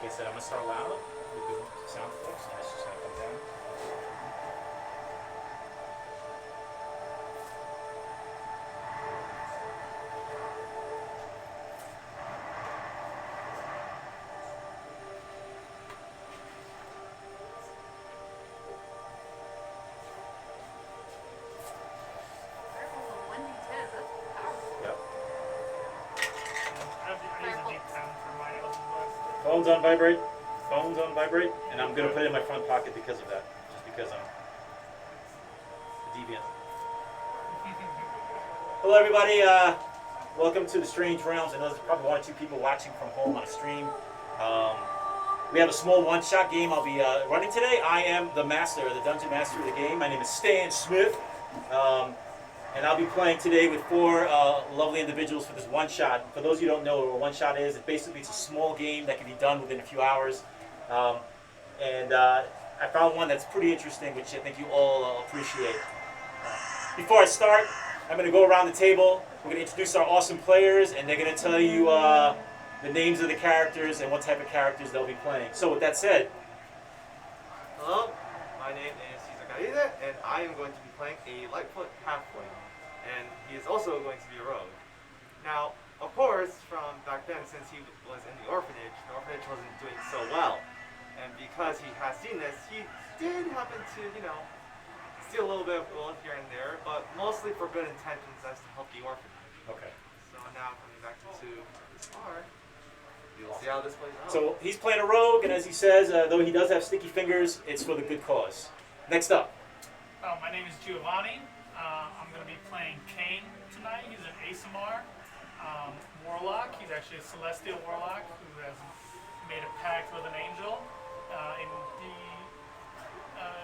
like I said, I'm gonna start loud with the sound effects, and it's just gonna come down. Yep. I use a deep sound for my Eldritch Blast. Phone's on vibrate. Phone's on vibrate, and I'm gonna put it in my front pocket because of that. Just because I'm a deviant. Hello, everybody. Welcome to the Strange Realms. I know there's probably one or two people watching from home on a stream. We have a small one-shot game I'll be running today. I am the master, the dungeon master of the game. My name is Stan Smith. And I'll be playing today with four lovely individuals for this one-shot. For those of you who don't know what a one-shot is, it's a small game that can be done within a few hours. I found one that's pretty interesting, which I think you all appreciate. Before I start, I'm going to go around the table. We're going to introduce our awesome players, and they're going to tell you the names of the characters and what type of characters they'll be playing. So with that said, hello, my name is Cesar Garide, and I am going to be playing a Lightfoot Halfling, and he is also going to be a rogue. Now, of course, from back then, since he was in the orphanage wasn't doing so well, and because he has seen this, he did happen to, steal a little bit of gold here and there, but mostly for good intentions as to help the orphanage. okay. So now coming back to this bar, you'll see how this plays out. So he's playing a rogue, and as he says, though he does have sticky fingers, it's for the good cause. Next up. My name is Giovanni. I'm going to be playing Kane tonight. He's an ASMR warlock. He's actually a celestial warlock who has made a pact with an angel.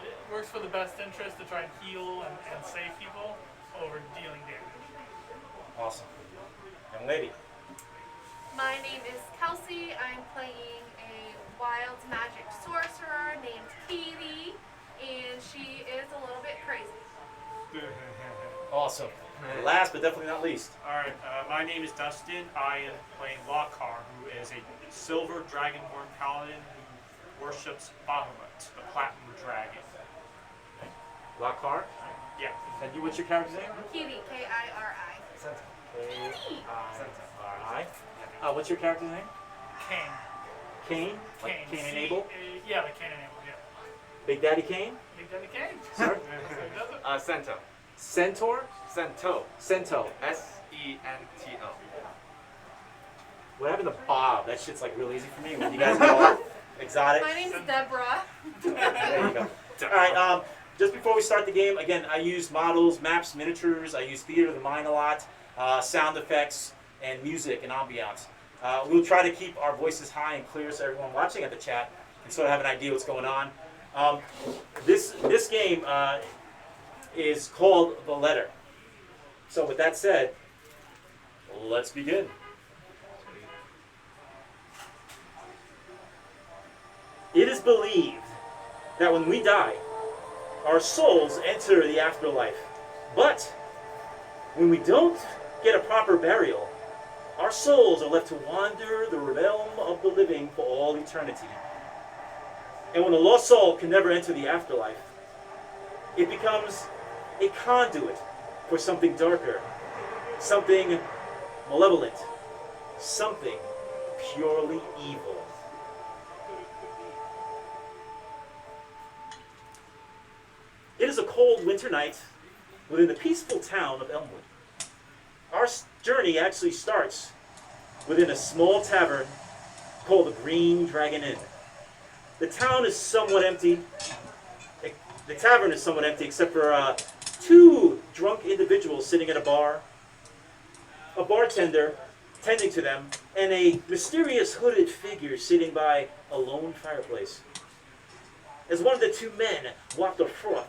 It works for the best interest to try and heal and save people over dealing damage. Awesome. Young lady. My name is Kelsey. I'm playing a wild magic sorcerer named Katie, and she is a little bit crazy. Awesome. Last but definitely not least. Alright, my name is Dustin. I am playing Lockhart, who is a silver dragonborn paladin who worships Bahamut, the platinum dragon. Lockhart. Yeah. And you, what's your character's name? Kitty, K-I-R-I. K-I-R-I. What's your character's name? Kane. Kane? Like Cain and Abel? Yeah, like Cain and Abel, yeah. Big Daddy Kane? Big Daddy Kane. Sir? Cento. Centaur? Cento. Cento. S-E-N-T-O. What happened to Bob? That shit's like real easy for me when you guys go all exotic. My name's Deborah. There you go. Alright, just before we start the game, again, I use models, maps, miniatures. I use theater of the mind a lot, sound effects, and music and ambiance. We'll try to keep our voices high and clear so everyone watching at the chat can sort of have an idea what's going on. This game is called The Letter. So with that said, let's begin. It is believed that when we die, our souls enter the afterlife. But when we don't get a proper burial, our souls are left to wander the realm of the living for all eternity. And when a lost soul can never enter the afterlife, it becomes a conduit for something darker, something malevolent, something purely evil. It is a cold winter night within the peaceful town of Elmwood. Our journey actually starts within a small tavern called the Green Dragon Inn. The town is somewhat empty. The tavern is somewhat empty except for two drunk individuals sitting at a bar, a bartender tending to them, and a mysterious hooded figure sitting by a lone fireplace. As one of the two men wafts a froth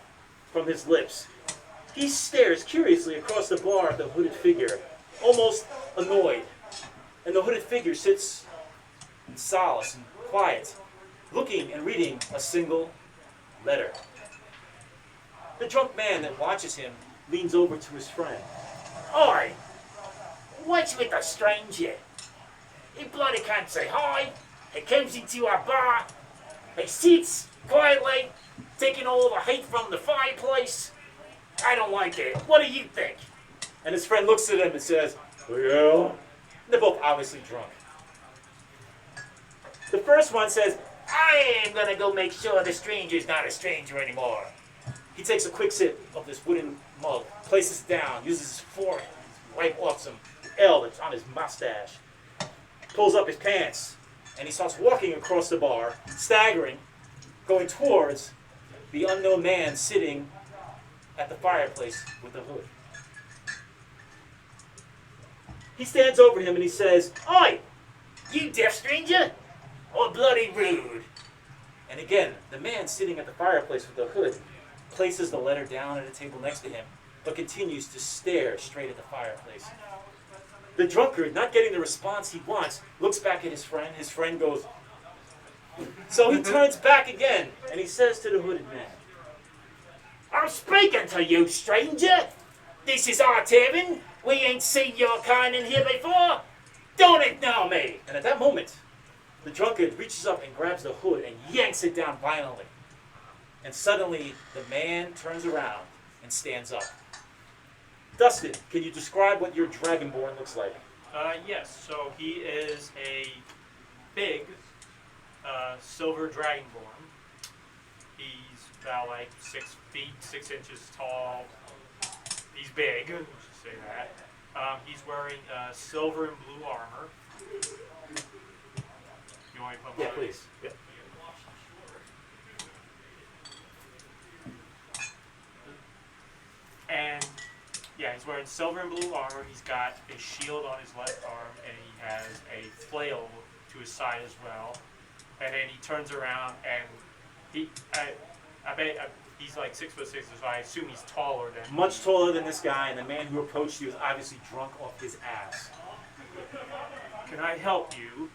from his lips, he stares curiously across the bar at the hooded figure, almost annoyed. And the hooded figure sits in solace and quiet, looking and reading a single letter. The drunk man that watches him leans over to his friend. "Oi! What's with the stranger? He bloody can't say hi. He comes into our bar. He sits quietly, taking all the heat from the fireplace. I don't like it. What do you think? And his friend looks at him and says, well, they're both obviously drunk. The first one says, I am gonna go make sure the stranger's not a stranger anymore. He takes a quick sip of this wooden mug, places it down, uses his forehand to wipe off some L that's on his mustache, pulls up his pants, and he starts walking across the bar, staggering, going towards the unknown man sitting at the fireplace with the hood. He stands over him and he says, Oi, you deaf stranger? Or bloody rude? And again, the man sitting at the fireplace with the hood places the letter down at a table next to him, but continues to stare straight at the fireplace. The drunkard, not getting the response he wants, looks back at his friend. His friend goes, so he turns back again, and he says to the hooded man, I'm speaking to you, stranger. This is our tavern. We ain't seen your kind in here before. Don't ignore me. And at that moment, the drunkard reaches up and grabs the hood and yanks it down violently. And suddenly, the man turns around and stands up. Dustin, can you describe what your Dragonborn looks like? Yes, so he is a big silver dragonborn. He's about like 6 feet, 6 inches tall. He's big, let's just say that. He's wearing silver and blue armor. You want me to put Yeah, mine? please. Yeah. And yeah, he's wearing silver and blue armor. He's got a shield on his left arm, and he has a flail to his side as well. And then he turns around, and I bet he's like 6'6", so I assume he's taller than. Much taller than this guy, and the man who approached you is obviously drunk off his ass. Can I help you?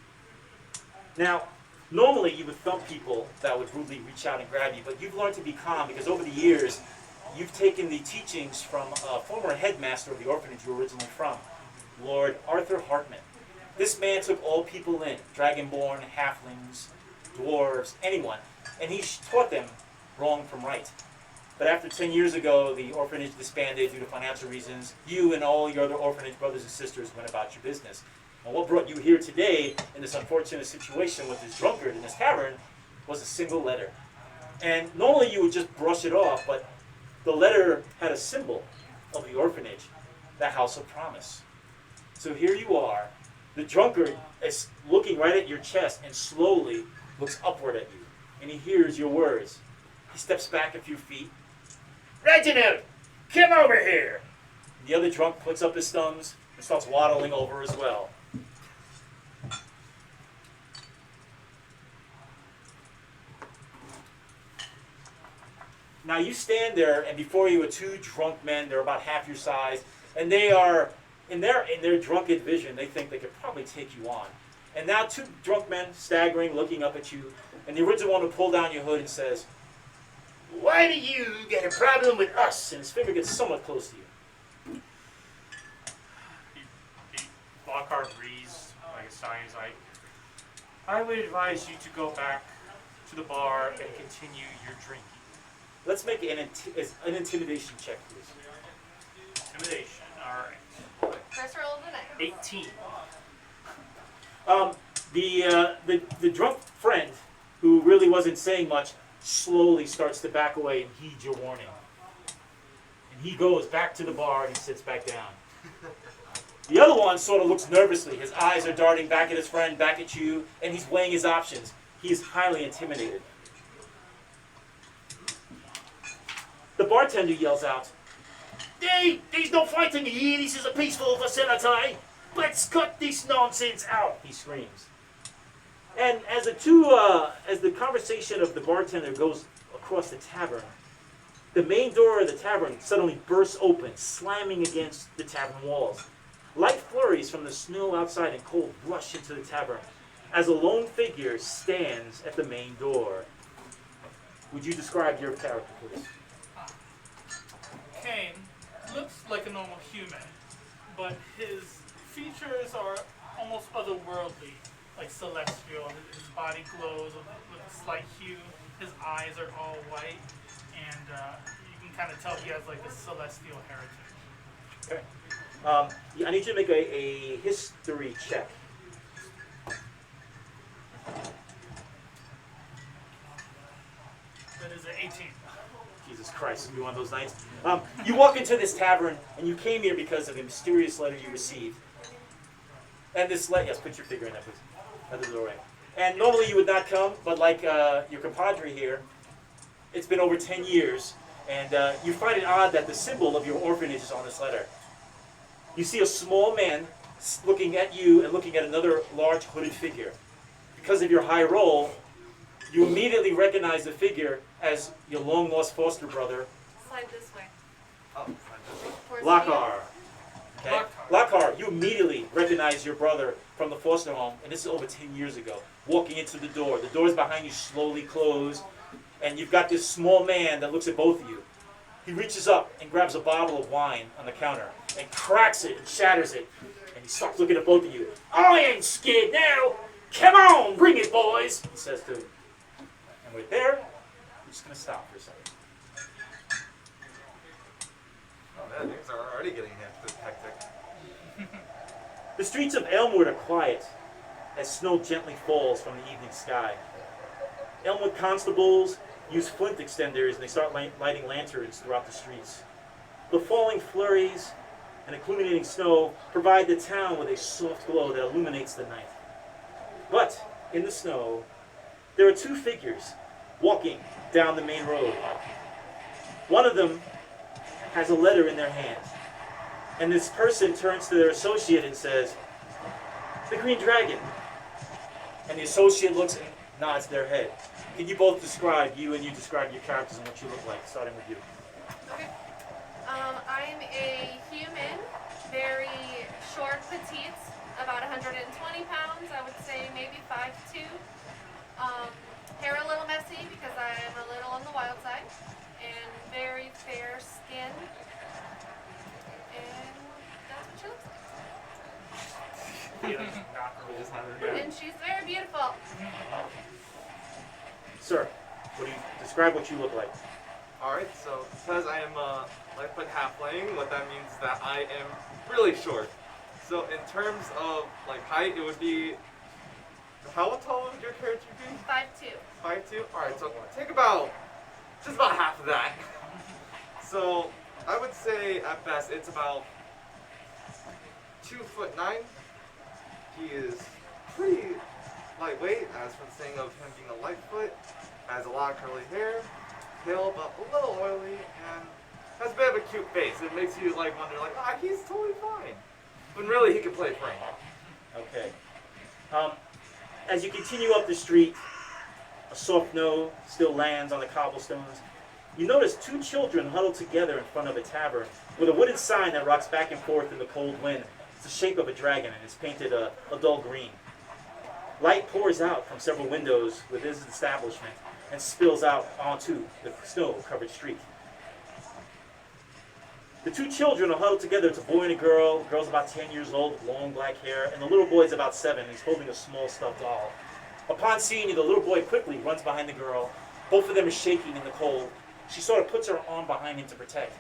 Now, normally you would thump people that would rudely reach out and grab you, but you've learned to be calm because over the years, you've taken the teachings from a former headmaster of the orphanage you were originally from, Lord Arthur Hartman. This man took all people in, dragonborn, halflings, dwarves, anyone, and he taught them wrong from right. But after 10 years ago, the orphanage disbanded due to financial reasons. You and all your other orphanage brothers and sisters went about your business. And what brought you here today in this unfortunate situation with this drunkard in this tavern was a single letter. And normally you would just brush it off, but the letter had a symbol of the orphanage, the House of Promise. So here you are. The drunkard is looking right at your chest and slowly looks upward at you. And he hears your words. He steps back a few feet. Reginald, come over here. The other drunk puts up his thumbs and starts waddling over as well. Now you stand there, and before you are two drunk men. They're about half your size, and they are in their drunken vision. They think they could probably take you on. And now two drunk men staggering, looking up at you, and the original one will pull down your hood and says, "Why do you get a problem with us?" And his finger gets somewhat close to you. Lockhart breathes like a sigh. He's like, I would advise you to go back to the bar and continue your drinking. Let's make an intimidation check, please. Intimidation, alright. First roll of the night. 18. The drunk friend, who really wasn't saying much, slowly starts to back away and heeds your warning. And he goes back to the bar and he sits back down. The other one sort of looks nervously. His eyes are darting back at his friend, back at you, and he's weighing his options. He is highly intimidated. The bartender yells out, "Hey, there's no fighting here. This is a peaceful vicinity. Let's cut this nonsense out," he screams. And as the conversation of the bartender goes across the tavern, the main door of the tavern suddenly bursts open, slamming against the tavern walls. Light flurries from the snow outside and cold rush into the tavern as a lone figure stands at the main door. Would you describe your character, please? Kane looks like a normal human, but his features are almost otherworldly. like celestial. His body glows with a slight hue. His eyes are all white, and you can kind of tell he has like a celestial heritage. Okay. Yeah, I need you to make a history check. That is an 18. Jesus Christ, you one of those nights. You walk into this tavern, and you came here because of a mysterious letter you received. And this letter, yes, put your figure in there, please. That is all right. And normally you would not come, but like your compadre here, it's been over 10 years, and you find it odd that the symbol of your orphanage is on this letter. You see a small man looking at you and looking at another large hooded figure. Because of your high roll, you immediately recognize the figure as your long-lost foster brother, Slide this way. Oh, Towards Lakar. Okay? Lakar. Lakar, you immediately recognize your brother from the foster home, and this is over 10 years ago. Walking into the door. The doors behind you slowly close, and you've got this small man that looks at both of you. He reaches up and grabs a bottle of wine on the counter and cracks it and shatters it, and he starts looking at both of you. I ain't scared now! Come on, bring it, boys! He says to him. And right there, I'm just going to stop for a second. Oh man, things are already getting hectic. The streets of Elmwood are quiet as snow gently falls from the evening sky. Elmwood constables use flint extenders and they start lighting lanterns throughout the streets. The falling flurries and accumulating snow provide the town with a soft glow that illuminates the night. But in the snow, there are two figures walking down the main road. One of them has a letter in their hand. And this person turns to their associate and says, "The Green Dragon." And the associate looks and nods their head. Can you both describe your characters and what you look like, starting with you? Okay. I'm a human, very short, petite, about 120 pounds. I would say maybe 5'2". Hair a little messy because I am a little on the wild side, and very fair skin. And that's what she looks We just had like. And she's very beautiful. Sir, describe what you look like? Alright, so because I am a Lightfoot halfling, what that means is that I am really short. So in terms of like height, it would be, how tall would your character be? 5'2". 5'2"? Alright, so take about, just about half of that. So I would say at best it's about 2'9". He is pretty lightweight, as for the saying of him being a Lightfoot. Has a lot of curly hair, pale but a little oily, and has a bit of a cute face. It makes you like wonder, like, he's totally fine. When really he can play Frank. Okay. As you continue up the street, a soft snow still lands on the cobblestones. You notice two children huddled together in front of a tavern with a wooden sign that rocks back and forth in the cold wind. It's the shape of a dragon, and it's painted a dull green. Light pours out from several windows within this establishment and spills out onto the snow-covered street. The two children are huddled together. It's a boy and a girl. The girl's about 10 years old with long black hair, and the little boy's about 7. He's holding a small stuffed doll. Upon seeing you, the little boy quickly runs behind the girl. Both of them are shaking in the cold. She sort of puts her arm behind him to protect.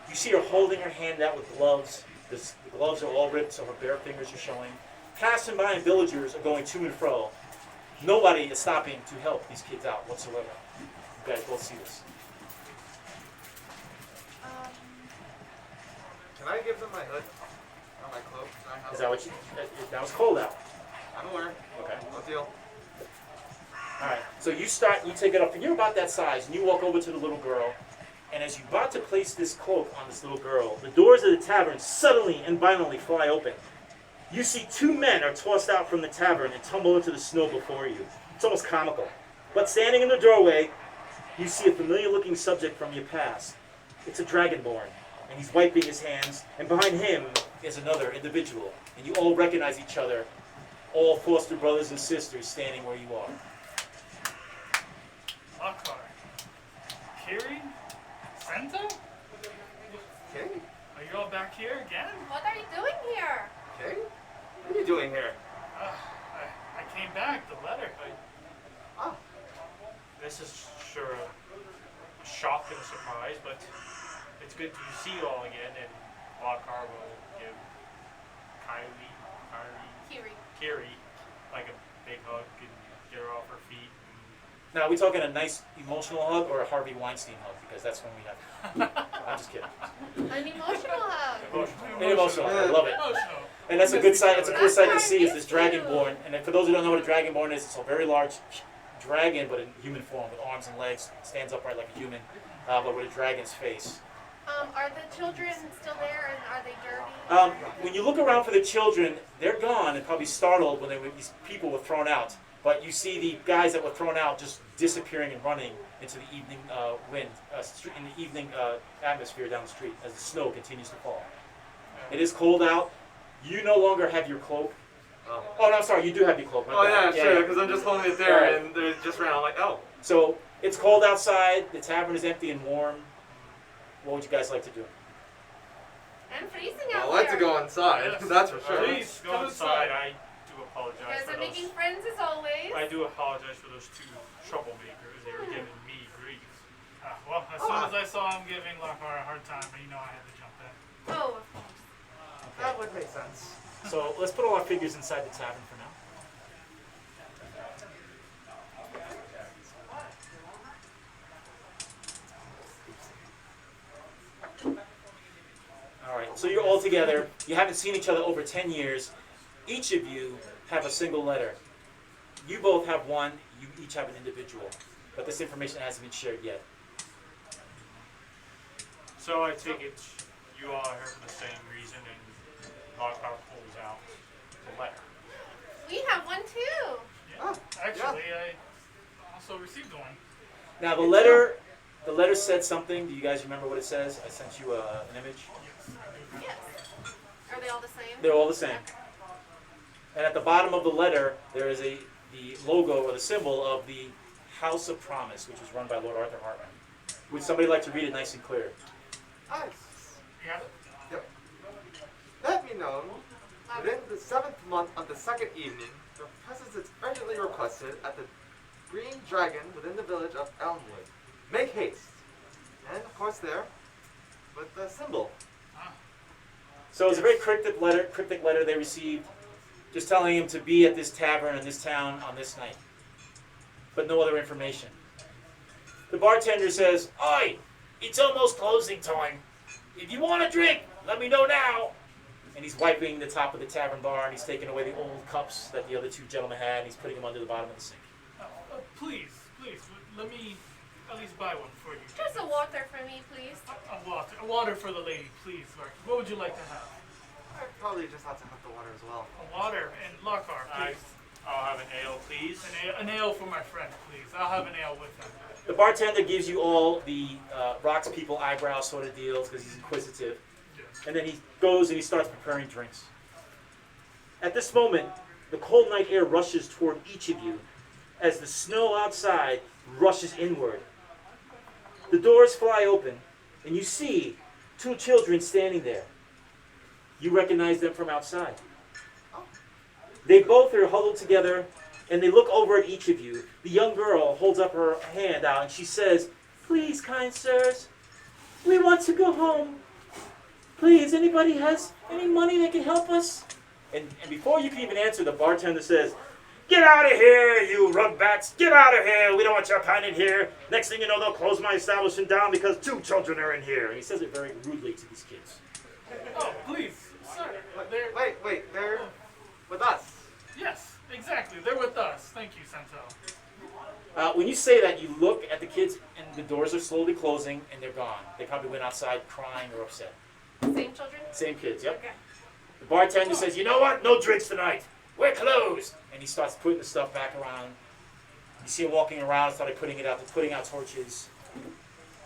You see her holding her hand out with gloves. The gloves are all ripped, so her bare fingers are showing. Passing by and villagers are going to and fro. Nobody is stopping to help these kids out whatsoever. You guys both see this. Can I give them my hood? Or my cloak? Can I have Is that what you... That was cold out. I'm aware. Okay. No deal. Alright, so you take it up, and you're about that size, and you walk over to the little girl, and as you're about to place this cloak on this little girl, the doors of the tavern suddenly and violently fly open. You see two men are tossed out from the tavern and tumble into the snow before you. It's almost comical. But standing in the doorway, you see a familiar-looking subject from your past. It's a Dragonborn, and he's wiping his hands, and behind him is another individual, and you all recognize each other, all foster brothers and sisters standing where you are. Lakar. Kiri? Senta? Okay. Are you all back here again? What are you doing here? Okay. What are you doing here? I came back the letter. Ah, This is sure a shock and a surprise, but it's good to see you all again, and Lockhart will give Kiri like a big hug and get her off her feet. Now, are we talking a nice emotional hug or a Harvey Weinstein hug? Because that's when we have. I'm just kidding. An emotional hug. An emotional hug. I love it. Emotional. And that's a good sight. That's a cool sight to see. Is this That's dragonborn? And for those who don't know what a dragonborn is, it's a very large dragon, but in human form, with arms and legs, stands upright like a human, but with a dragon's face. Are the children still there and are they dirty? When you look around for the children, they're gone and probably startled when these people were thrown out. But you see the guys that were thrown out just disappearing and running into the evening wind, in the evening atmosphere down the street as the snow continues to fall. It is cold out. You no longer have your cloak. oh. Oh, no, I'm sorry. You do have your cloak. My Oh yeah, bad. sure. Because I'm just holding it there, Right. and they just ran. I'm like, oh. So it's cold outside. The tavern is empty and warm. What would you guys like to do? I'm freezing I'd out like there. to go inside. Yes. That's for sure. Please Go come inside. inside. I do You apologize guys for are those. making friends as always. I do apologize for those two troublemakers. They were giving me grief. Well, as soon as I saw him giving Lockhart a hard time, you know I had to jump in. Oh, of course. That would make sense. So let's put all our figures inside the tavern for now. All right, so you're all together. You haven't seen each other over 10 years. Each of you have a single letter. You both have one. You each have an individual. But this information hasn't been shared yet. So I take it you all are here for the same reason, and Lockhart pulls out the letter. We have one too. Ah, Actually, I also received one. Now the letter said something. Do you guys remember what it says? I sent you an image. Yes. Are they all the same? They're all the same. And at the bottom of the letter, there is the logo or the symbol of the House of Promise, which was run by Lord Arthur Hartman. Would somebody like to read it nice and clear? Nice. You have it? Yep. Let me know. Within the 7th month of the 2nd evening, your presence is urgently requested at the Green Dragon within the village of Elmwood. Make haste. And of course there, with the symbol. So it's a very cryptic letter they received, just telling him to be at this tavern in this town on this night. But no other information. The bartender says, "Oi, it's almost closing time. If you want a drink, let me know now." And he's wiping the top of the tavern bar, and he's taking away the old cups that the other two gentlemen had, and he's putting them under the bottom of the sink. Please, let me at least buy one for you. Just a water for me, please. A water for the lady, please. What would you like to have? I probably just have to have the water as well. A water and Lockhart, please. I'll have an ale, please. An ale for my friend, please. I'll have an ale with him. The bartender gives you all the rocks people eyebrow sort of deals because he's inquisitive. Yes. And then he goes and he starts preparing drinks. At this moment, the cold night air rushes toward each of you as the snow outside rushes inward. The doors fly open, and you see two children standing there. You recognize them from outside. They both are huddled together, and they look over at each of you. The young girl holds up her hand out, and she says, "Please, kind sirs, we want to go home. Please, anybody has any money that can help us?" And before you can even answer, the bartender says, "Get out of here, you rugbats! Get out of here! We don't want your kind in here. Next thing you know, they'll close my establishment down because two children are in here." And he says it very rudely to these kids. Oh, please, sir. They're, Wait, they're with us. yes, exactly. They're with us. Thank you, Santel. When you say that, you look at the kids, and the doors are slowly closing, and they're gone. They probably went outside crying or upset. Same children? Same kids, yep. Okay. The bartender says, "You know what? No drinks tonight. We're closed." And he starts putting the stuff back around. You see him walking around, started putting out torches.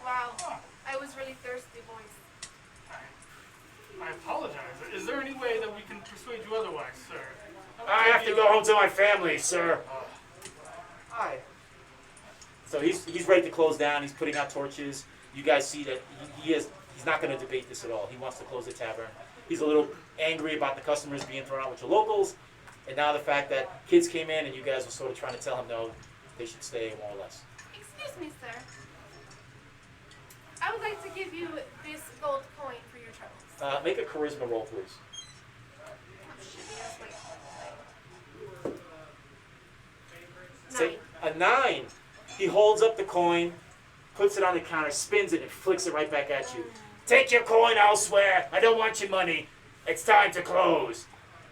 Wow. I was really thirsty, boys. I apologize. Is there any way that we can persuade you otherwise, sir? "I have to go home to my family, sir." Hi. So he's ready to close down. He's putting out torches. You guys see that he's not going to debate this at all. He wants to close the tavern. He's a little angry about the customers being thrown out with the locals, And now the fact that kids came in and you guys were sort of trying to tell him no, they should stay more or less. Excuse me, sir. I would like to give you this gold coin for your troubles. Make a charisma roll, please. Oh, shit, yes, wait. Say Nine. a 9. He holds up the coin, puts it on the counter, spins it, and flicks it right back at you. Take your coin elsewhere. I don't want your money. It's time to close.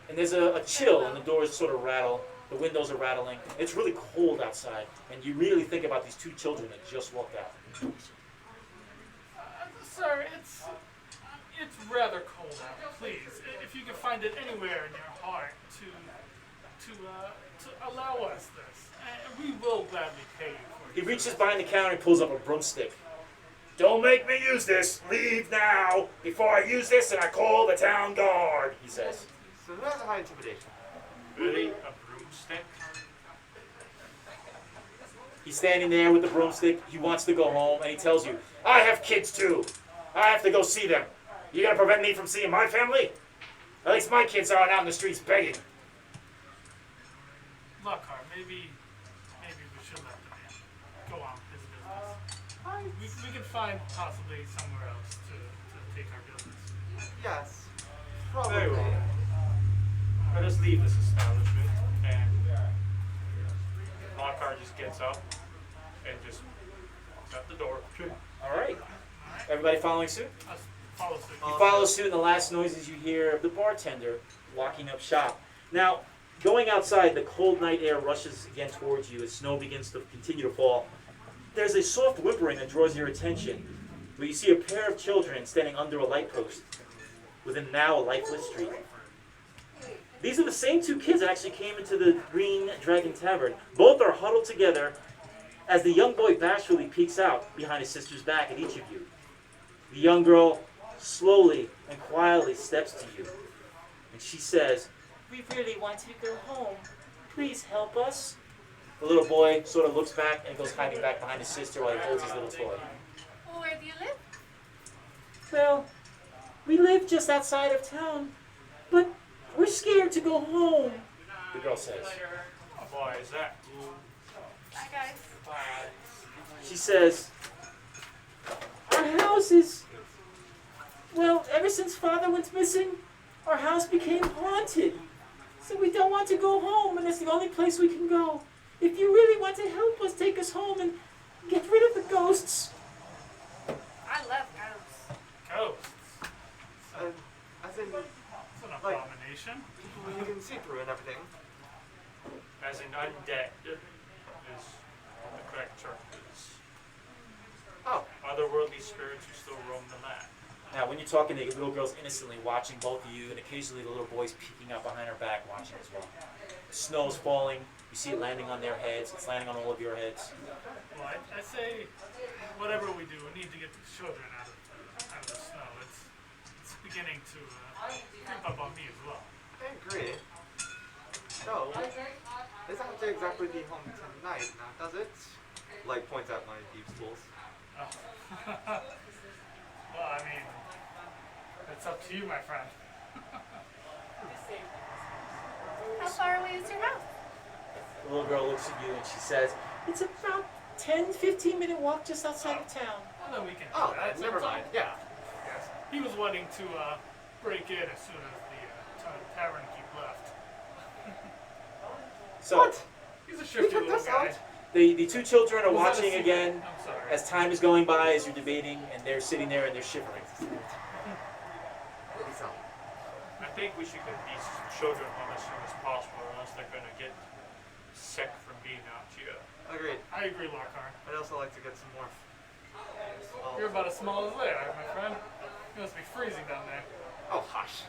And there's a chill, and the doors sort of rattle. The windows are rattling. It's really cold outside, and you really think about these two children that just walked out. Sir, it's rather cold out. Please, if you can find it anywhere in your heart to allow us this, and we will gladly pay you for it. He reaches behind the counter and pulls up a broomstick. Don't make me use this. Leave now before I use this and I call the town guard, he says. So who has a high intimidation? Really? A broomstick? He's standing there with the broomstick. He wants to go home, and he tells you, I have kids too. I have to go see them. You gonna prevent me from seeing my family? At least my kids aren't out in the streets begging. Lockhart, maybe we should let the man go on with his business. We can find possibly somewhere else to take our business. Yes. Very Probably. well. Let us leave this establishment, and Lockhart just gets up and just walks out the door. All right. Everybody following suit? Us follow suit. You follow suit, and the last noises you hear of the bartender locking up shop. Now, going outside, the cold night air rushes again towards you as snow begins to continue to fall. There's a soft whimpering that draws your attention, where you see a pair of children standing under a light post within now a lifeless street. These are the same two kids that actually came into the Green Dragon Tavern. Both are huddled together as the young boy bashfully peeks out behind his sister's back at each of you. The young girl slowly and quietly steps to you, and she says, "We really want to go home. Please help us." The little boy sort of looks back and goes hiding back behind his sister while he holds his little toy. Well, where do you live? Well, we live just outside of town, but we're scared to go home, the girl says. Oh boy, is that Bye, guys. She says, our house is, well, ever since Father went missing, our house became haunted. So we don't want to go home, and it's the only place we can go. If you really want to help us, take us home and get rid of the ghosts. I love ghosts. Ghosts. As in It's an abomination. people you can see through and everything. as an undead is the correct term is. Oh. Otherworldly spirits who still roam the land. Now, when you're talking, the little girl's innocently watching both of you, and occasionally the little boy's peeking out behind her back watching as well. Snow's falling. You see it landing on their heads. It's landing on all of your heads. Well, I say, whatever we do, we need to get these children out of the snow. It's beginning to creep up on me as well. I agree. So, this doesn't have to exactly be home tonight, now does it? Like points at my deep schools. Well, I mean, it's up to you, my friend. How far away is your house? The little girl looks at you and she says, it's about 10-15 minute walk just outside of town. Well, then we can do Oh, that. never mind. Yeah. Yes. He was wanting to break in as soon as the tavern keep left. So, What? He's a We shifty took little this guy. out? the two children are Was that a watching secret? again I'm sorry. as time is going by, as you're debating, and they're sitting there and they're shivering. Peace out. I think we should get these children home as soon as possible, or else they're gonna get sick from being out here. Agreed. I agree, Lockhart. I'd also like to get some more. Oh, You're about as small as they are, my friend. You must be freezing down there. oh hush.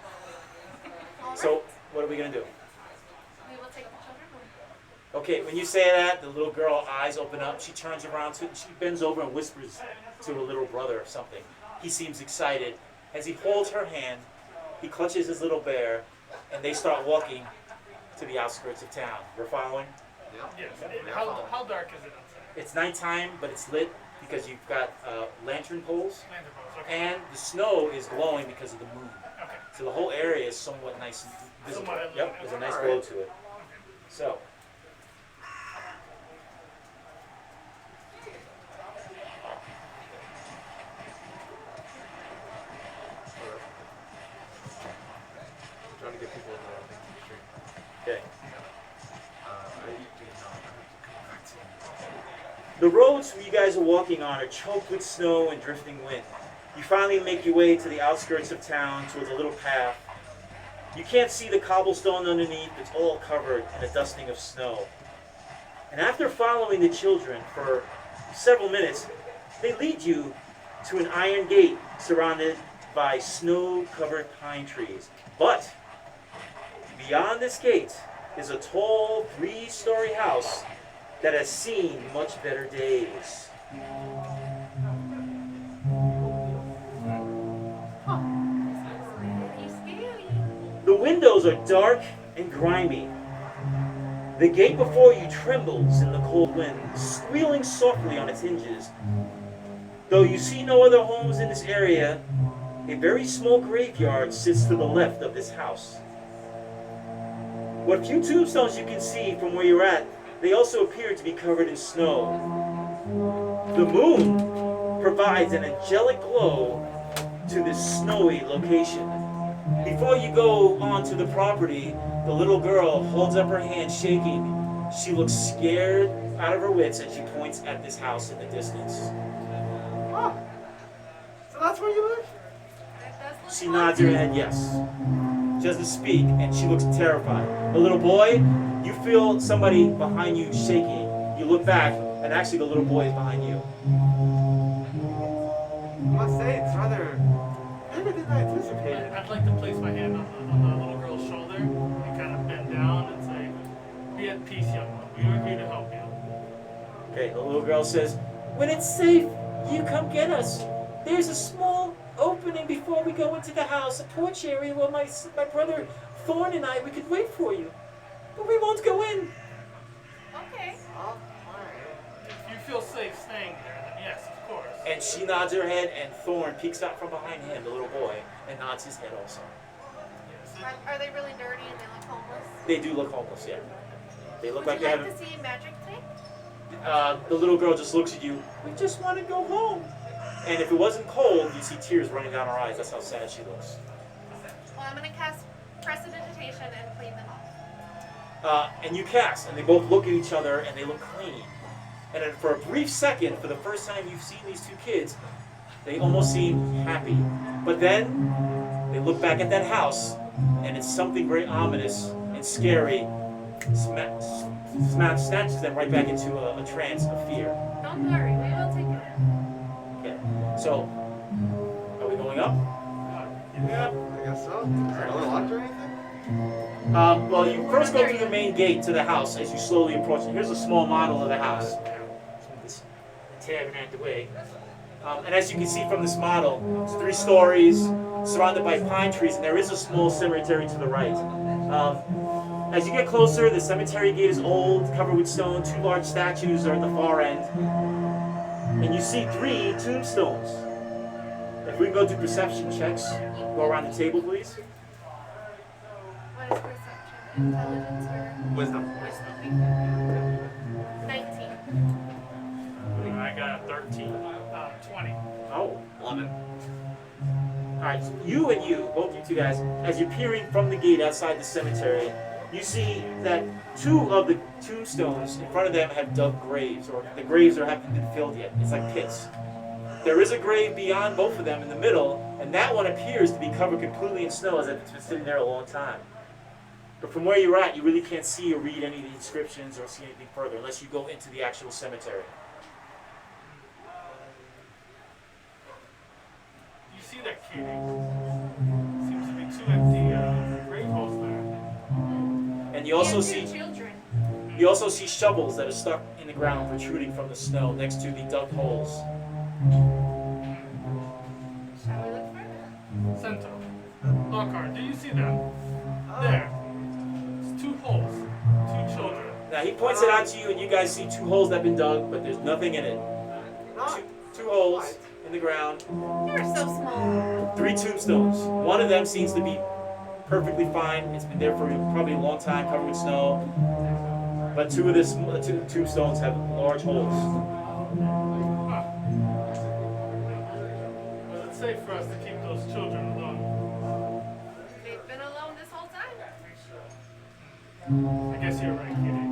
All right. So, what are we going to do? We will take the children home. Okay, when you say that, the little girl eyes open up. She turns around to, she bends over and whispers to her little brother something. He seems excited. As he holds her hand, he clutches his little bear, and they start walking to the outskirts of town. We're following? Yeah. Yes. Yeah, How following. dark is it outside? It's nighttime, but it's lit because you've got lantern poles, Lantern poles. Okay. and the snow is glowing because of the moon. Okay. So the whole area is somewhat nice and Somewhat Yep, illuminated. there's a nice Alright. glow to it. So, Trying to get people to the stream. okay. I do not have to come back to you. The roads you guys are walking on are choked with snow and drifting wind. You finally make your way to the outskirts of town towards a little path. You can't see the cobblestone underneath, it's all covered in a dusting of snow. And after following the children for several minutes, they lead you to an iron gate surrounded by snow-covered pine trees. But beyond this gate is a tall, three-story house that has seen much better days. Very scary. The windows are dark and grimy. The gate before you trembles in the cold wind, squealing softly on its hinges. Though you see no other homes in this area, a very small graveyard sits to the left of this house. What few tombstones you can see from where you're at, they also appear to be covered in snow. The moon provides an angelic glow to this snowy location. Before you go onto the property, the little girl holds up her hand shaking. She looks scared out of her wits and she points at this house in the distance. Oh, so that's where you live? That does look She nods her head yes. She doesn't speak and she looks terrified. The little boy, you feel somebody behind you shaking. You look back and actually the little boy is behind you. I must say, it's rather bigger than I anticipated. I'd like to place my hand on the little girl's shoulder and kind of bend down and say, "Be at peace, young one. We are here to help you." Okay, the little girl says, "When it's safe, you come get us. There's a small opening before we go into the house, a porch area where my brother Thorn and we could wait for you. But we won't go in." Okay. Oh, alright. If you feel safe staying there, then yes, of course. And she nods her head, and Thorn peeks out from behind him, the little boy, and nods his head also. Yes, Are they really dirty and they look homeless? They do look homeless, yeah. They look Would like you they like have. to see a magic trick? The little girl just looks at you. We just want to go home. And if it wasn't cold, you'd see tears running down her eyes. That's how sad she looks. Well, I'm gonna cast prestidigitation and clean them off. And you cast, and they both look at each other, and they look clean. And then for a brief second, for the first time you've seen these two kids, they almost seem happy. But then they look back at that house, and it's something very ominous and scary. Snatches them right back into a trance of fear. Don't worry, we will take it in. Okay, so are we going up? Yeah, I guess so. Is it locked or anything? Well, you first go through the main gate to the house as you slowly approach. And here's a small model of the house. This tavern out the way. And as you can see from this model, it's 3 stories, surrounded by pine trees, and there is a small cemetery to the right. As you get closer, the cemetery gate is old, covered with stone. 2 large statues are at the far end. And you see 3 tombstones. If we can go do perception checks, go around the table, please. What is perception? Intelligence or Wisdom. wisdom? 19. I got a 13. 20. Oh. 11. Alright, so you and you, both you two guys, as you're peering from the gate outside the cemetery, you see that 2 of the tombstones in front of them have dug graves, or the graves haven't been filled yet. It's like pits. There is a grave beyond both of them in the middle, and that one appears to be covered completely in snow as if it's been sitting there a long time. But from where you're at, you really can't see or read any of the inscriptions or see anything further unless you go into the actual cemetery. You see that, Katie? Seems to be 2 empty grave holes there. And you also And see 2 children. You also see shovels that are stuck in the ground protruding from the snow next to the dug holes. Shall we look further? Sentinel. Lockhart, do you see them? There. It's 2 holes. 2 children. Now he points it out to you and you guys see 2 holes that have been dug, but there's nothing in it. Not Two holes in the ground, You're so small. 3 tombstones. One of them seems to be perfectly fine. It's been there for probably a long time, covered with snow. But two stones have large holes. Well, it's safe for us to keep those children alone. They've been alone this whole time. I guess you're right, Kitty.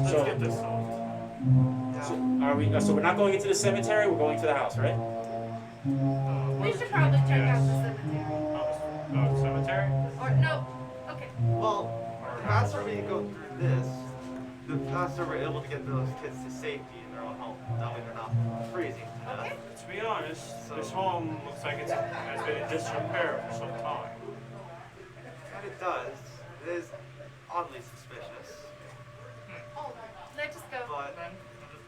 Let's So- get this solved. So we're not going into the cemetery. We're going to the house, right? We should probably check out the cemetery. Cemetery? Or no. Okay. Well, after we go through this, the faster we're able to get those kids to safety in their own home. That way they're not freezing to death. Okay. To be honest, this home looks like it has been in disrepair for some time. And it does. It is oddly suspicious. Oh, let's just go. But Then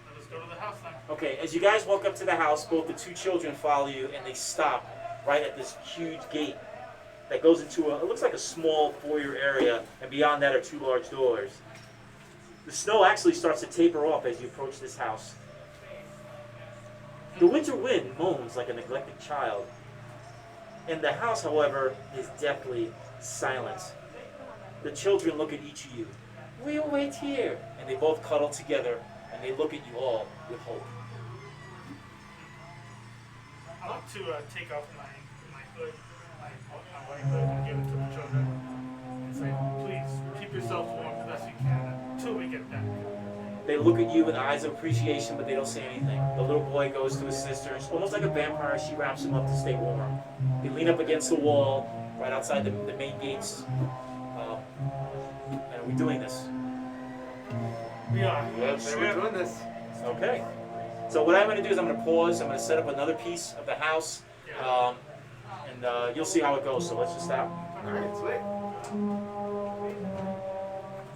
let us go to the house then. Okay, as you guys walk up to the house, both the two children follow you, and they stop right at this huge gate that goes into it looks like a small foyer area, and beyond that are two large doors. The snow actually starts to taper off as you approach this house. The winter wind moans like a neglected child, and the house, however, is deathly silent. The children look at each of you. We'll wait here, and they both cuddle together, and they look at you all with hope. I want to take off my hood, my white hood, and give it to the children. And say, please, keep yourselves warm the best you can until we get back. They look at you with eyes of appreciation, but they don't say anything. The little boy goes to his sister, and almost like a vampire, she wraps him up to stay warm. They lean up against the wall, right outside the main gates. And are we doing this? We are. so we're doing this. Okay. So what I'm going to do is I'm going to pause. I'm going to set up another piece of the house, and you'll see how it goes. So let's just stop. Alright, sweet.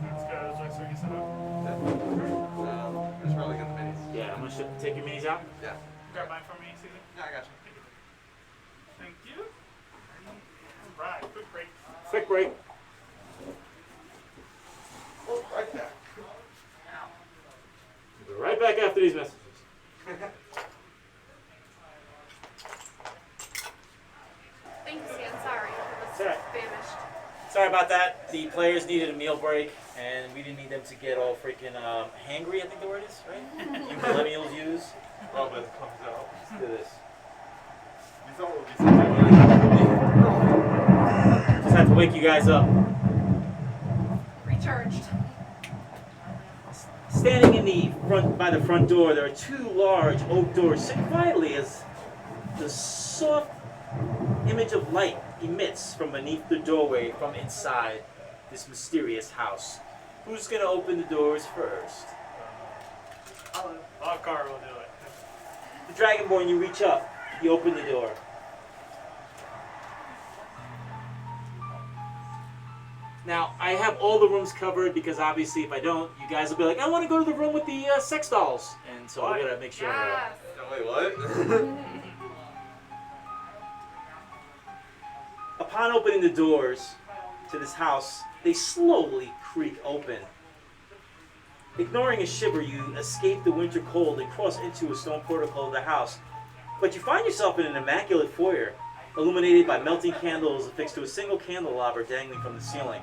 Let's go. So we can set up. Just really good the minis. Yeah, I'm going to take your minis out. Yeah. Grab mine for me, Caesar. Yeah, I got you. Thank you. Right. Quick break. Quick break. Oh, right there. We'll be right back after these messages. Thank you, Stan. Sorry. I was It's all right. famished. Sorry about that. The players needed a meal break, and we didn't need them to get all freaking hangry, I think the word is, right? You millennials use. Robin comes out. Let's do this. You thought it would be something like Just have to wake you guys up. Recharged. Standing in the front by the front door, there are two large oak doors. Sit quietly as the soft image of light emits from beneath the doorway from inside this mysterious house. Who's gonna open the doors first? Akar will do it. The Dragonborn, you reach up, you open the door. Now, I have all the rooms covered because obviously if I don't, you guys will be like, I want to go to the room with the sex dolls. And so we gotta make sure. Yes. Wait, what? Upon opening the doors to this house, they slowly creak open. Ignoring a shiver, you escape the winter cold and cross into a stone portico of the house. But you find yourself in an immaculate foyer, illuminated by melting candles affixed to a single candelabra dangling from the ceiling.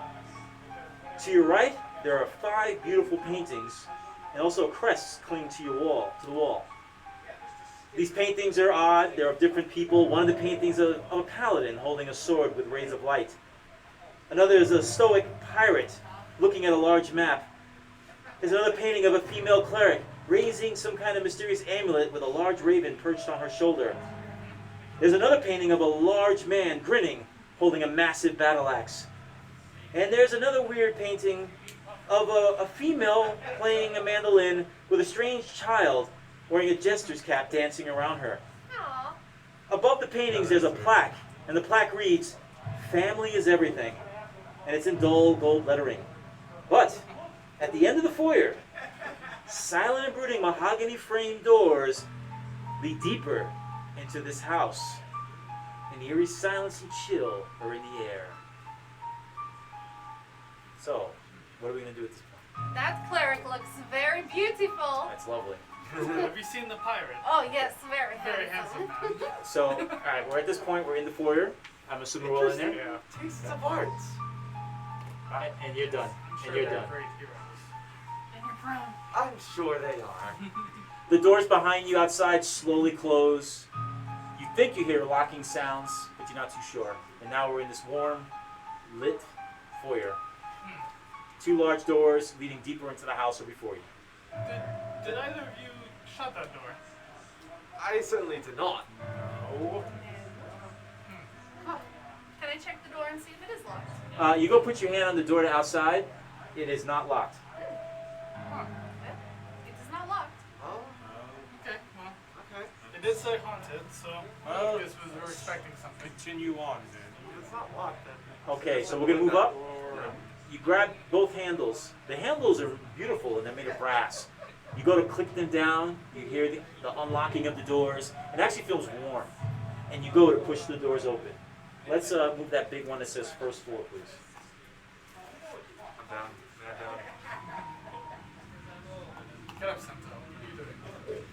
To your right, there are 5 beautiful paintings, and also crests cling to the wall. These paintings are odd, they're of different people. One of the paintings of a paladin holding a sword with rays of light. Another is a stoic pirate looking at a large map. There's another painting of a female cleric raising some kind of mysterious amulet with a large raven perched on her shoulder. There's another painting of a large man grinning, holding a massive battle axe. And there's another weird painting of a female playing a mandolin with a strange child wearing a jester's cap dancing around her. Aw. Above the paintings there's a plaque, and the plaque reads, "Family is everything," and it's in dull gold lettering. But at the end of the foyer, silent and brooding mahogany framed doors lead deeper into this house. An eerie silence and chill are in the air. So, what are we going to do at this point? That cleric looks very beautiful. That's lovely. Have you seen the pirate? Oh yes, very Very handsome. handsome man. So, alright, we're at this point, we're in the foyer. I'm assuming we're all in there. Yeah. Tastes of art. And you're done. I'm And sure you're they're done. great heroes. And you're proud. I'm sure they are. The doors behind you outside slowly close. You think you hear locking sounds, but you're not too sure. And now we're in this warm, lit foyer. Two large doors leading deeper into the house are before you. Did either of you shut that door? I certainly did not. Oh. Can I check the door and see if it is locked? You go put your hand on the door to outside. It is not locked. Huh. It is not locked. Oh, Okay, well, okay. it did say haunted, so Well, I guess we were expecting something. Continue on then. If it's not locked, then. Okay, so we're gonna move up. Or, You grab both handles. The handles are beautiful and they're made of brass. You go to click them down. You hear the unlocking of the doors. It actually feels warm. And you go to push the doors open. Let's move that big one that says first floor, please. I'm down. Man down. Get up, Sento. What are you doing?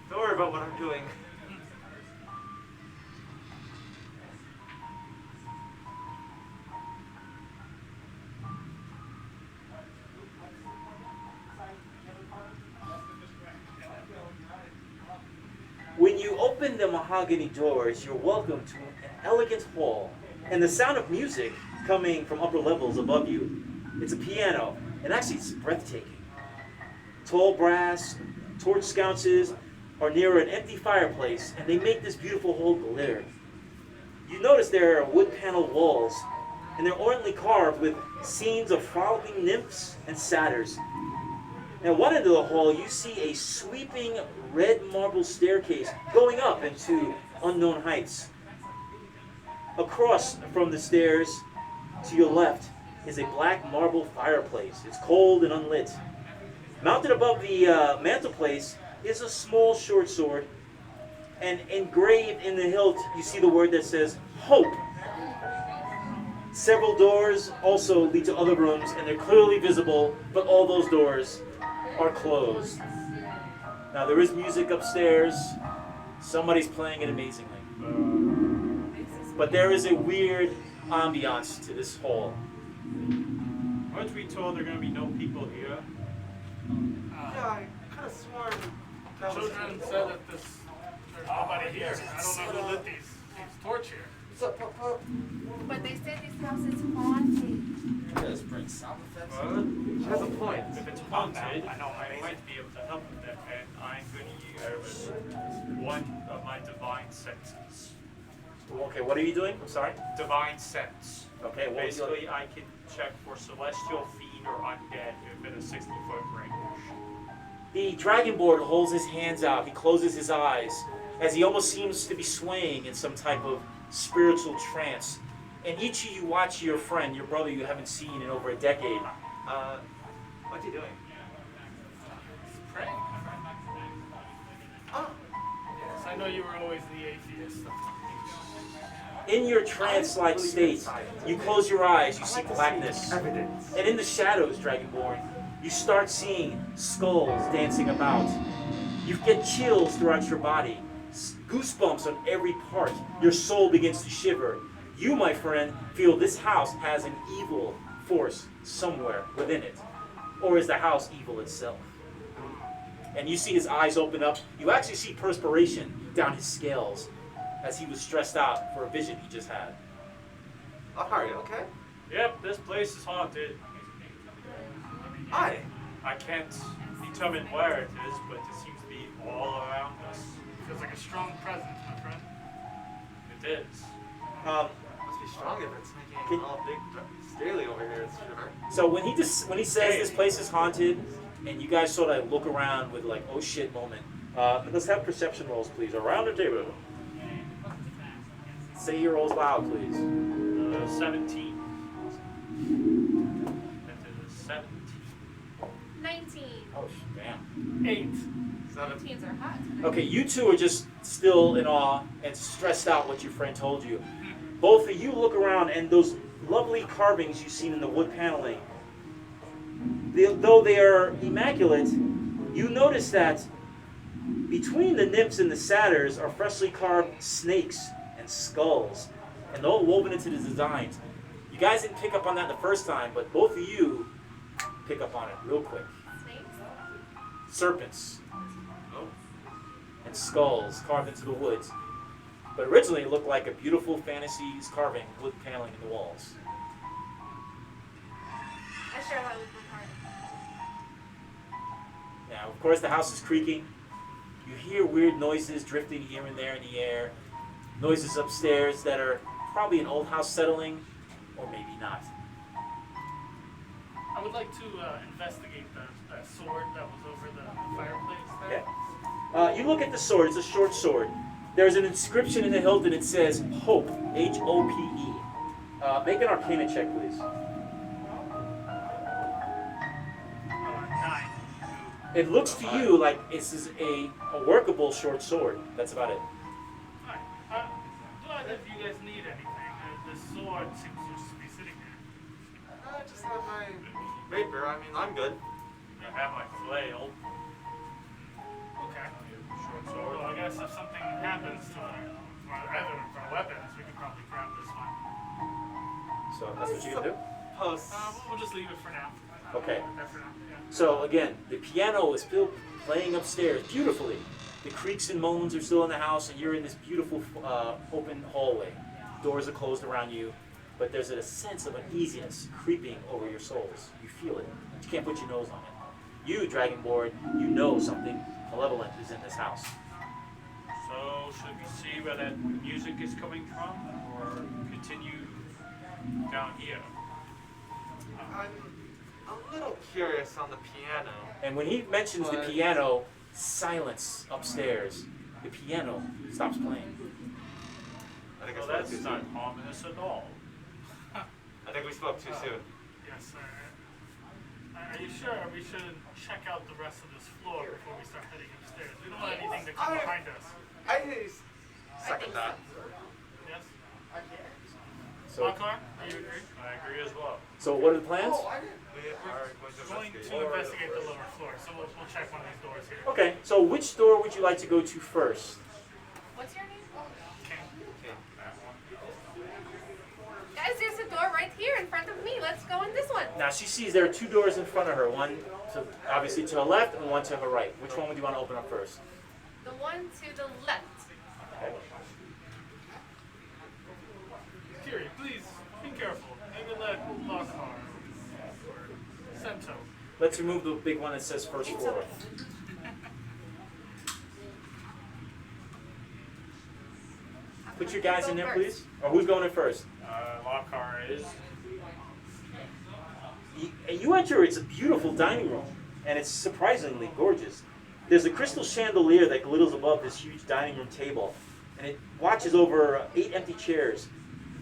Don't worry about what I'm doing. When you open the mahogany doors, you're welcome to an elegant hall. And the sound of music coming from upper levels above you. It's a piano, and actually it's breathtaking. Tall brass, torch sconces are near an empty fireplace, and they make this beautiful hall glitter. You notice there are wood paneled walls, and they're ornately carved with scenes of frolicking nymphs and satyrs. At one end of the hall, you see a sweeping red marble staircase going up into unknown heights. Across from the stairs to your left is a black marble fireplace. It's cold and unlit. Mounted above the mantelpiece is a small short sword, and engraved in the hilt you see the word that says hope. Several doors also lead to other rooms, and they're clearly visible, but all those doors are closed. Now there is music upstairs. Somebody's playing it amazingly. But there is a weird ambiance to this hall. weren't we told there are going to be no people here? Yeah, I could have sworn that was Children said that there's nobody here. I don't know who lit these torch here. But they said this house is haunted. Does bring sound effects. Well, She has a point. if it's haunted, I might be able to help with that, and I'm going to use one of my divine senses. Okay, what are you doing? I'm sorry. Divine sense. Okay, what was your- Basically, I can check for celestial, fiend, or undead within a 60-foot range. The dragonborn holds his hands out. He closes his eyes as he almost seems to be swaying in some type of spiritual trance. And each of you watch your friend, your brother you haven't seen in over a decade. What's he doing? Praying. Oh, Yes, I know you were always the atheist. In your trance-like state, you close your eyes, you see blackness. evidence. And in the shadows, Dragonborn, you start seeing skulls dancing about. You get chills throughout your body, goosebumps on every part. Your soul begins to shiver. You, my friend, feel this house has an evil force somewhere within it. Or is the house evil itself? And you see his eyes open up. You actually see perspiration down his scales as he was stressed out for a vision he just had. Oh, are you okay? Yep, this place is haunted. Hi. I can't determine where it is, but it seems to be all around us. Feels like a strong presence, my friend. It is. Must be strong if it's making all big Staley over here. It's shiver. So when he says this place is haunted, and you guys sort of look around with like, oh shit moment. Let's have perception rolls, please, around the table. Say your rolls loud, please. 17. That is 17. 19. Oh damn. 8. 7. Teens are hot. Okay, you two are just still in awe and stressed out what your friend told you. Both of you look around, and those lovely carvings you've seen in the wood paneling, though they are immaculate, you notice that between the nymphs and the satyrs are freshly carved snakes and skulls. and all woven into the designs. You guys didn't pick up on that the first time, but both of you pick up on it real quick. Snakes? Serpents Oh. and skulls carved into the woods. But originally it looked like a beautiful fantasies carving wood paneling in the walls. I share that with my heart. Now, of course, the house is creaking. You hear weird noises drifting here and there in the air. Noises upstairs that are probably an old house settling, or maybe not. I would like to investigate that sword that was over the fireplace there. Okay. You look at the sword. It's a short sword. There's an inscription in the hilt and it says Hope, H-O-P-E. Make an Arcana check, please. 9. It looks to you like this is a workable short sword. That's about it. Alright. Do either of you guys need anything? The sword seems to just be sitting there. I just have my rapier. I mean, I'm good. I have my flail. Okay. Short Well, sword. I guess if something happens to either of our weapons, we can probably grab this one. So that's what you're going to do? Post. We'll just leave it for now. Okay. Leave it for now, yeah. So again, the piano is still playing upstairs beautifully. The creaks and moans are still in the house, and you're in this beautiful open hallway. Doors are closed around you, but there's a sense of uneasiness creeping over your souls. You feel it. But you can't put your nose on it. You, Dragonborn, you know something malevolent is in this house. So, should we see where that music is coming from, or continue down here? I'm a little curious on the piano. And when he mentions the But- piano, silence upstairs. The piano stops playing. I think I Well, spoke that's too not soon. ominous at all. I think we spoke too soon. Yes, sir. Are you sure we shouldn't check out the rest of this floor before we start heading upstairs? We don't want anything to come behind us. I second that. Yes? So, Lockhart, do you agree? I agree as well. so what are the plans? We are going to Going investigate. to investigate the lower floor, so we'll check one of these doors here. Okay, so which door would you like to go to first? What's your name? Okay. Okay. Guys, there's a door right here in front of me. Let's go in this one. Now she sees there are two doors in front of her, one to, obviously to her left and one to her right. Which one would you want to open up first? The one to the left. Okay. Kiri, please be careful. Maybe let Lockhart or Sento. Let's remove the big one that says first It's floor. okay. Put your guys Go in there, first. please. Or who's going in first? Lockhart is. You enter, it's a beautiful dining room, and it's surprisingly gorgeous. There's a crystal chandelier that glitters above this huge dining room table, and it watches over 8 empty chairs.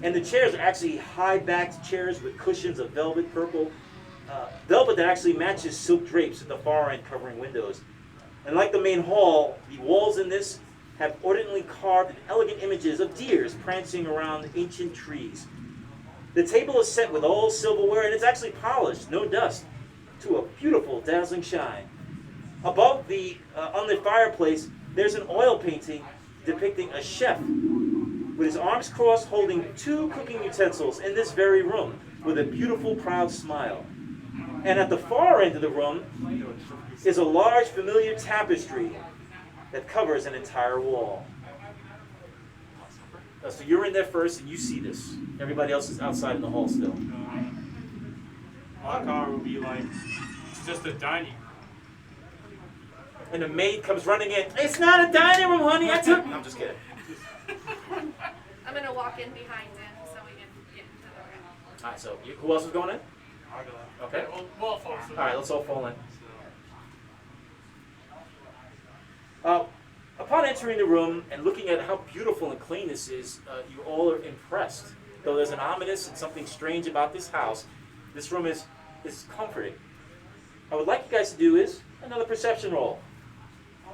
And the chairs are actually high-backed chairs with cushions of velvet purple, velvet that actually matches silk drapes at the far end covering windows. And like the main hall, the walls in this have ordinately carved and elegant images of deers prancing around ancient trees. The table is set with all silverware, and it's actually polished, no dust, to a beautiful, dazzling shine. Above the unlit fireplace, there's an oil painting depicting a chef with his arms crossed holding 2 cooking utensils in this very room with a beautiful, proud smile. And at the far end of the room is a large, familiar tapestry that covers an entire wall. So you're in there first, and you see this. Everybody else is outside in the hall still. Lockhart will be like, it's just a dining room. And the maid comes running in. It's not a dining room, honey. I took. I'm just kidding. I'm gonna walk in behind him so we can get into the room. All right. So who else is going in? I'll go. Okay. We'll all follow suit. All right. Let's all fall in. Upon entering the room and looking at how beautiful and clean this is, you all are impressed. Though there's an ominous and something strange about this house, this room is comforting. I would like you guys to do is another perception roll.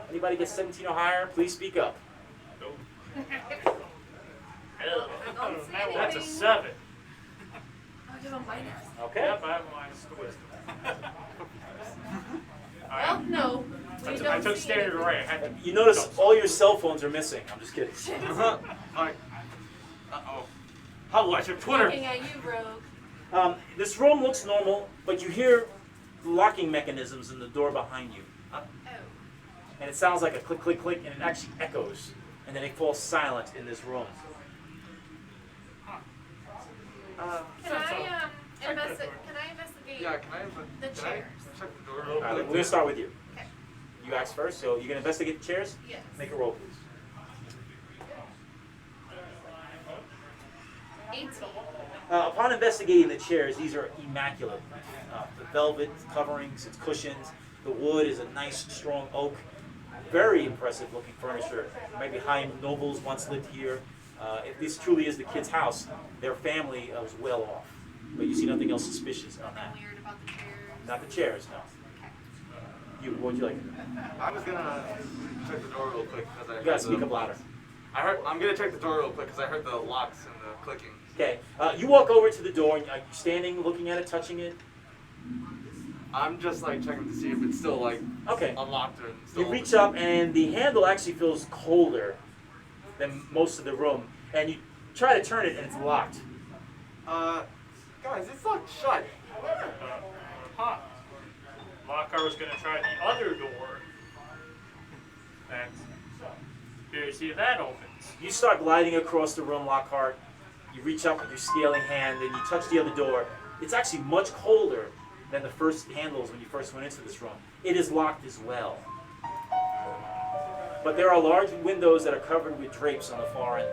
Anybody get 17 or higher, please speak up. I don't see anything. That's a 7. I'll give him minus. Okay. Yep, I have minus the wisdom. Well, no. We I don't took see standard anything. array. I had to, You notice all your cell phones are missing. I'm just kidding. Alright. Uh-oh. I'll watch your Twitter. Looking at you, Rogue. This room looks normal, but you hear locking mechanisms in the door behind you. Oh. And it sounds like a click, click, click, and it actually echoes. And then it falls silent in this room. Can I investigate Yeah, can I the can chairs? I check the door? All right, we're going to start with you. Okay. You asked first, so you're going to investigate the chairs? Yes. Make a roll, please. 18. Upon investigating the chairs, these are immaculate. The velvet coverings, its cushions, the wood is a nice, strong oak. Very impressive looking furniture. Maybe high nobles once lived here. If this truly is the kid's house, their family was well off. But you see nothing else suspicious on that. Nothing weird about the chairs. Not the chairs, no. You, what would you like to do? I was gonna check the door real quick because I heard You gotta the speak up louder. I'm gonna check the door real quick because I heard the locks and the clicking. Okay, you walk over to the door, and are you standing, looking at it, touching it? I'm just like checking to see if it's still like Okay. unlocked or still You reach open. up, and the handle actually feels colder than most of the room. And you try to turn it, and it's locked. Guys, it's locked shut. Huh. Lockhart was gonna try the other door. And here, see if that opens. You start gliding across the room, Lockhart. You reach up with your scaling hand, and you touch the other door. It's actually much colder than the first handles when you first went into this room. It is locked as well. But there are large windows that are covered with drapes on the far end.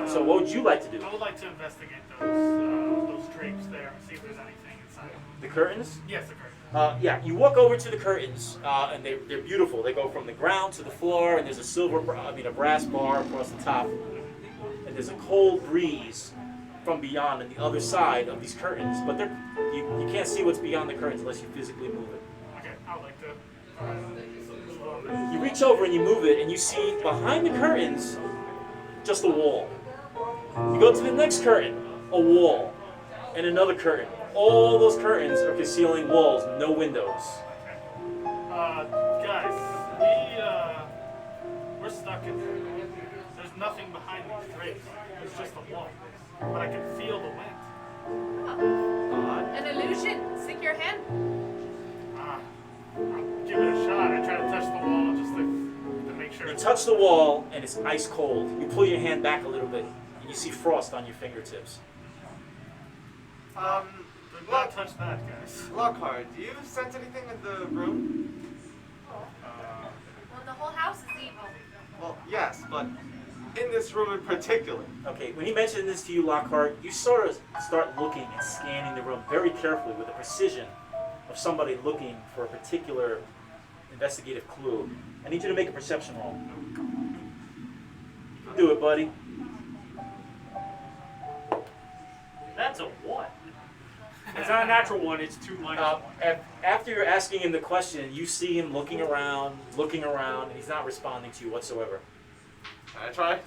So what would you like to do? I would like to investigate those drapes there and see if there's anything inside. The curtains? Yes, the curtain. Yeah, you walk over to the curtains, and they're beautiful. They go from the ground to the floor, and there's a brass bar across the top. And there's a cold breeze from beyond on the other side of these curtains. But you can't see what's beyond the curtains unless you physically move it. Okay, I would like to move over. You reach over and you move it, and you see behind the curtains just a wall. You go to the next curtain, a wall, and another curtain. All those curtains are concealing walls, no windows. Guys, we're stuck in there. There's nothing behind these drapes. It's just a wall. But I can feel the wind. Oh. An illusion. Stick your hand. I'll give it a shot. I try to touch the wall just to make sure You it's touch the wall, and it's ice cold. You pull your hand back a little bit, and you see frost on your fingertips. Do not touch that, guys. Lockhart, do you sense anything in the room? Well, the whole house is evil. Well, yes, but in this room in particular. Okay, when he mentioned this to you, Lockhart, you sort of start looking and scanning the room very carefully with the precision of somebody looking for a particular investigative clue. I need you to make a perception roll. You can do it, buddy. That's a 1. It's not a natural 1, it's 2 minus 1. After you're asking him the question, you see him looking around, and he's not responding to you whatsoever. Can I try?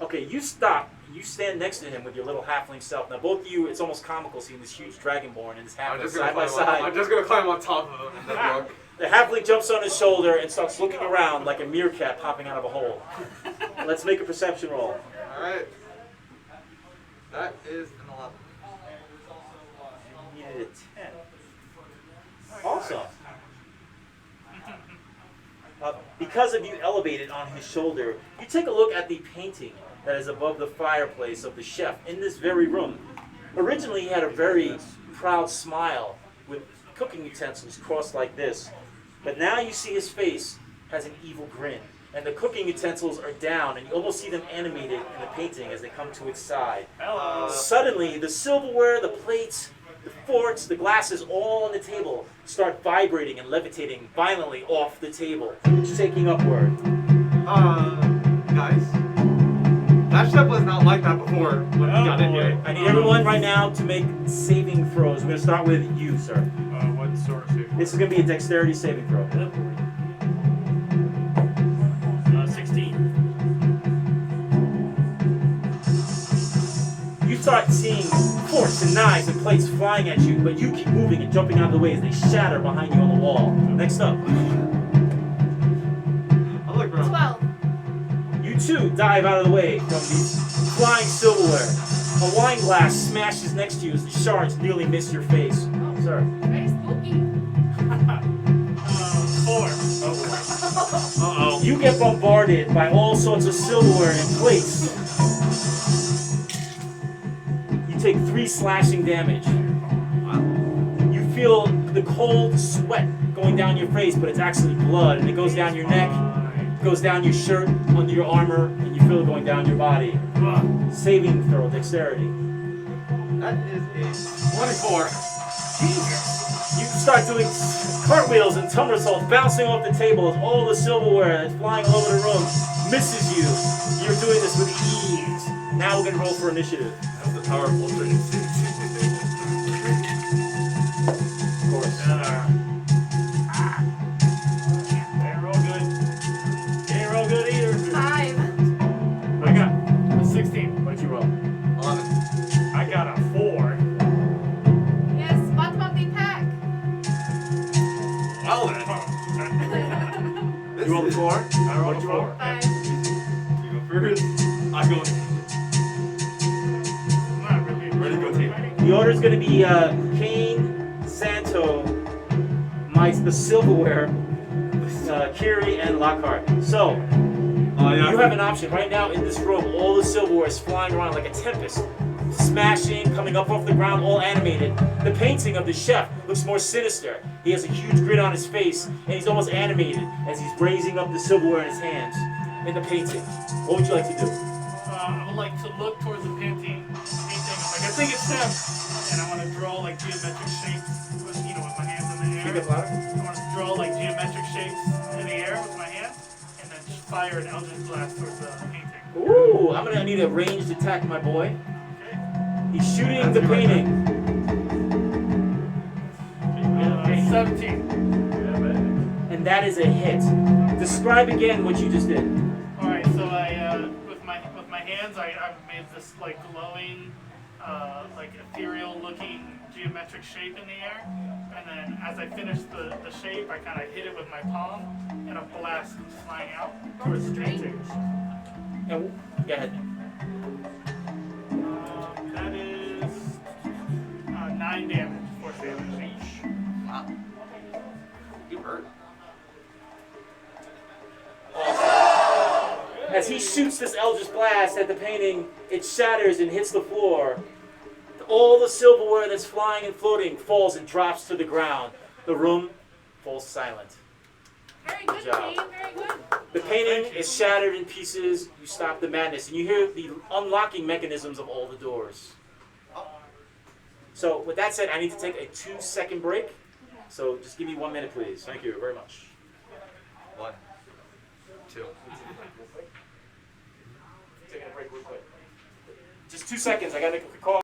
Okay, you stop. You stand next to him with your little halfling self. Now, both of you, it's almost comical seeing this huge dragonborn and this halfling side by side. I'm just gonna climb on top of him and then look. The halfling jumps on his shoulder and starts looking around like a meerkat popping out of a hole. Let's make a perception roll. Alright. That is an 11. You needed a 10. Awesome. Because of you elevated on his shoulder, you take a look at the painting that is above the fireplace of the chef in this very room. Originally, he had a very proud smile with cooking utensils crossed like this. But now you see his face has an evil grin. And the cooking utensils are down, and you almost see them animated in the painting as they come to its side. Hello. Suddenly, the silverware, the plates, the forks, the glasses, all on the table start vibrating and levitating violently off the table, shaking upward. Guys. That chef was not like that before when he got in here. I need everyone right now to make saving throws. We're going to start with you, sir. What sort of shape? This is going to be a dexterity saving throw. 16. You start seeing forks and knives and plates flying at you, but you keep moving and jumping out of the way as they shatter behind you on the wall. Next up. I look around. 12. You too dive out of the way from these flying silverware. A wine glass smashes next to you as the shards nearly miss your face. Sir. Very spooky. 4. Uh-oh. You get bombarded by all sorts of silverware and plates. You take 3 slashing damage. You feel the cold sweat going down your face, but it's actually blood, and it goes down your neck, goes down your shirt, under your armor, and you feel it going down your body. Saving throw, dexterity. That is a 24. You start doing cartwheels and somersaults, bouncing off the table as all the silverware that's flying all over the room misses you. You're doing this with ease. Now we're gonna roll for initiative. That's the powerful thing. Of course. Ain't real good. Ain't real good either. 5. I got a 16. What did you roll? 11. I got a 4. Yes, bottom of the pack. Well then. This You rolled a is- 4? I rolled What'd a you roll? 4. 5. You go first. I go. Not really. Ready to go, team. The order's gonna be Kane, Santo, the silverware, Kiri, and Lockhart. So, Yeah. you have an option. Right now in this room, all the silverware is flying around like a tempest. Smashing, coming up off the ground, all animated. The painting of the chef looks more sinister. He has a huge grin on his face, and he's almost animated as he's raising up the silverware in his hands in the painting. What would you like to do? I would like to look towards the painting. Like, I think it's him. And I want to draw like geometric shapes with, with my hands in the air. louder. I want to draw like geometric shapes in the air with my hand, and then just fire an Eldritch Blast towards the painting. Ooh, I'm gonna need a ranged attack, my boy. Okay. He's shooting the painting. 17. And that is a hit. Describe again what you just did. All right. So I, with my hands, I made this like glowing, like ethereal-looking geometric shape in the air, and then as I finished the shape, I kind of hit it with my palm, and a blast comes flying out towards the painting. And go ahead. That is 9 damage, 4 damage. Wow. You hurt. As he shoots this Eldritch Blast at the painting, it shatters and hits the floor. All the silverware that's flying and floating falls and drops to the ground. The room falls silent. Very good, job. Kane. Very good. The painting is shattered in pieces. You stop the madness, and you hear the unlocking mechanisms of all the doors. So, with that said, I need to take a 2-second break. So, just give me 1 minute, please. Thank you very much. 1, 2. Taking a break real quick. Just 2 seconds. I got to make a quick call.